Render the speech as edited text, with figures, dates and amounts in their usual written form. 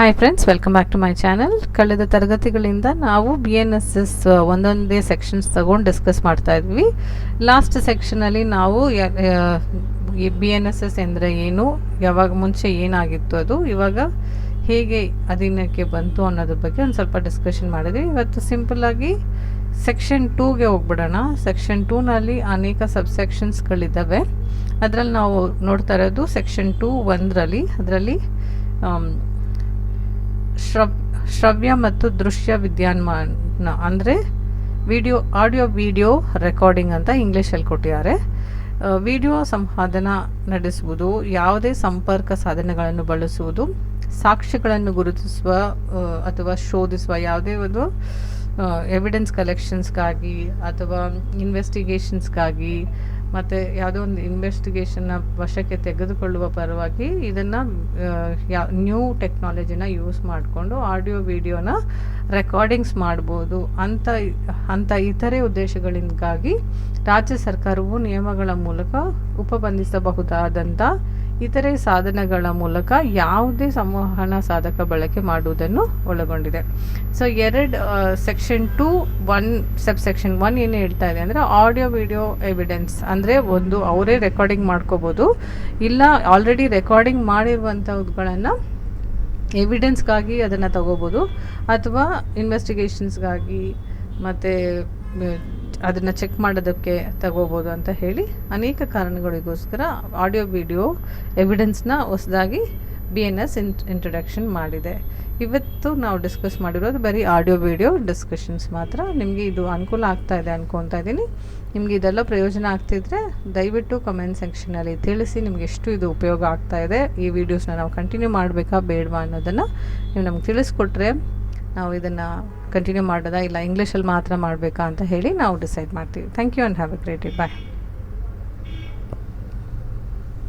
Hi friends, welcome back to my channel. ಕಳೆದ ತರಗತಿಗಳಿಂದ ನಾವು BNSS ಒಂದೊಂದೇ ಸೆಕ್ಷನ್ಸ್ ತಗೊಂಡು ಡಿಸ್ಕಸ್ ಮಾಡ್ತಾ ಇದ್ವಿ. ಲಾಸ್ಟ್ ಸೆಕ್ಷನಲ್ಲಿ ನಾವು BNSS ಅಂದರೆ ಏನು, ಯಾವಾಗ ಮುಂಚೆ ಏನಾಗಿತ್ತು, ಅದು ಇವಾಗ ಹೇಗೆ ಅಧೀನಕ್ಕೆ ಬಂತು ಅನ್ನೋದ್ರ ಬಗ್ಗೆ ಒಂದು ಸ್ವಲ್ಪ ಡಿಸ್ಕಷನ್ ಮಾಡಿದ್ವಿ. ಇವತ್ತು ಸಿಂಪಲ್ಲಾಗಿ ಸೆಕ್ಷನ್ 2ಗೆ ಹೋಗ್ಬಿಡೋಣ. ಸೆಕ್ಷನ್ 2ನಲ್ಲಿ ಅನೇಕ ಸಬ್ಸೆಕ್ಷನ್ಸ್ಗಳಿದ್ದಾವೆ. ಅದರಲ್ಲಿ ನಾವು ನೋಡ್ತಾ ಇರೋದು ಸೆಕ್ಷನ್ 2 1ರಲ್ಲಿ. ಅದರಲ್ಲಿ ಶ್ರವ್ಯ ಮತ್ತು ದೃಶ್ಯ ವಿದ್ಯಮಾನ ಅಂದರೆ ಆಡಿಯೋ ವಿಡಿಯೋ ರೆಕಾರ್ಡಿಂಗ್ ಅಂತ ಇಂಗ್ಲೀಷಲ್ಲಿ ಕೊಟ್ಟಿದ್ದಾರೆ. ವಿಡಿಯೋ ಸಂವಾದನ ನಡೆಸುವುದು, ಯಾವುದೇ ಸಂಪರ್ಕ ಸಾಧನಗಳನ್ನು ಬಳಸುವುದು, ಸಾಕ್ಷ್ಯಗಳನ್ನು ಗುರುತಿಸುವ ಅಥವಾ ಶೋಧಿಸುವ, ಯಾವುದೇ ಒಂದು ಎವಿಡೆನ್ಸ್ ಕಲೆಕ್ಷನ್ಸ್ಗಾಗಿ ಅಥವಾ ಇನ್ವೆಸ್ಟಿಗೇಷನ್ಸ್ಗಾಗಿ ಮತ್ತು ಯಾವುದೋ ಒಂದು ಇನ್ವೆಸ್ಟಿಗೇಷನ್ನ ವಶಕ್ಕೆ ತೆಗೆದುಕೊಳ್ಳುವ ಪರವಾಗಿ ಇದನ್ನು ನ್ಯೂ ಟೆಕ್ನಾಲಜಿನ ಯೂಸ್ ಮಾಡಿಕೊಂಡು ಆಡಿಯೋ ವಿಡಿಯೋನ ರೆಕಾರ್ಡಿಂಗ್ಸ್ ಮಾಡ್ಬೋದು ಅಂತ ಇತರೆ ಉದ್ದೇಶಗಳಿಗಾಗಿ ರಾಜ್ಯ ಸರ್ಕಾರವು ನಿಯಮಗಳ ಮೂಲಕ ಉಪಬಂಧಿಸಬಹುದಾದಂಥ ಇತರೆ ಸಾಧನಗಳ ಮೂಲಕ ಯಾವುದೇ ಸಂವಹನ ಸಾಧಕ ಬಳಕೆ ಮಾಡುವುದನ್ನು ಒಳಗೊಂಡಿದೆ. ಸೊ ಸೆಕ್ಷನ್ 2 1 ಸೆಕ್ಷನ್ 1 ಏನು ಹೇಳ್ತಾ ಇದೆ ಅಂದರೆ ಆಡಿಯೋ ವಿಡಿಯೋ ಎವಿಡೆನ್ಸ್ ಅಂದರೆ ಒಂದು ಅವರೇ ರೆಕಾರ್ಡಿಂಗ್ ಮಾಡ್ಕೋಬೋದು, ಇಲ್ಲ ಆಲ್ರೆಡಿ ರೆಕಾರ್ಡಿಂಗ್ ಮಾಡಿರುವಂಥವುಗಳನ್ನು ಎವಿಡೆನ್ಸ್ಗಾಗಿ ಅದನ್ನು ತಗೋಬೋದು, ಅಥವಾ ಇನ್ವೆಸ್ಟಿಗೇಷನ್ಸ್ಗಾಗಿ ಮತ್ತು ಅದನ್ನು ಚೆಕ್ ಮಾಡೋದಕ್ಕೆ ತಗೋಬೋದು ಅಂತ ಹೇಳಿ ಅನೇಕ ಕಾರಣಗಳಿಗೋಸ್ಕರ ಆಡಿಯೋ ವಿಡಿಯೋ ಎವಿಡೆನ್ಸ್ನ ಹೊಸದಾಗಿ BNS ಇಂಟ್ರೊಡಕ್ಷನ್ ಮಾಡಿದೆ. ಇವತ್ತು ನಾವು ಡಿಸ್ಕಸ್ ಮಾಡಿರೋದು ಬರೀ ಆಡಿಯೋ ವಿಡಿಯೋ ಡಿಸ್ಕಷನ್ಸ್ ಮಾತ್ರ. ನಿಮಗೆ ಇದು ಅನುಕೂಲ ಆಗ್ತಾ ಇದೆ ಅನ್ಕೊತಾ ಇದ್ದೀನಿ. ನಿಮಗೆ ಇದೆಲ್ಲ ಪ್ರಯೋಜನ ಆಗ್ತಿದ್ರೆ ದಯವಿಟ್ಟು ಕಮೆಂಟ್ ಸೆಕ್ಷನಲ್ಲಿ ತಿಳಿಸಿ ನಿಮ್ಗೆ ಎಷ್ಟು ಇದು ಉಪಯೋಗ ಆಗ್ತಾ ಇದೆ. ಈ ವಿಡಿಯೋಸ್ನ ನಾವು ಕಂಟಿನ್ಯೂ ಮಾಡಬೇಕಾ ಬೇಡವಾ ಅನ್ನೋದನ್ನು ನೀವು ನಮ್ಗೆ ತಿಳಿಸ್ಕೊಟ್ರೆ ನಾವು ಇದನ್ನು ಕಂಟಿನ್ಯೂ ಮಾಡೋದಾ ಇಲ್ಲ ಇಂಗ್ಲೀಷಲ್ಲಿ ಮಾತ್ರ ಮಾಡಬೇಕಾ ಅಂತ ಹೇಳಿ ನಾವು ಡಿಸೈಡ್ ಮಾಡ್ತೀವಿ. Thank you and have a great day. Bye.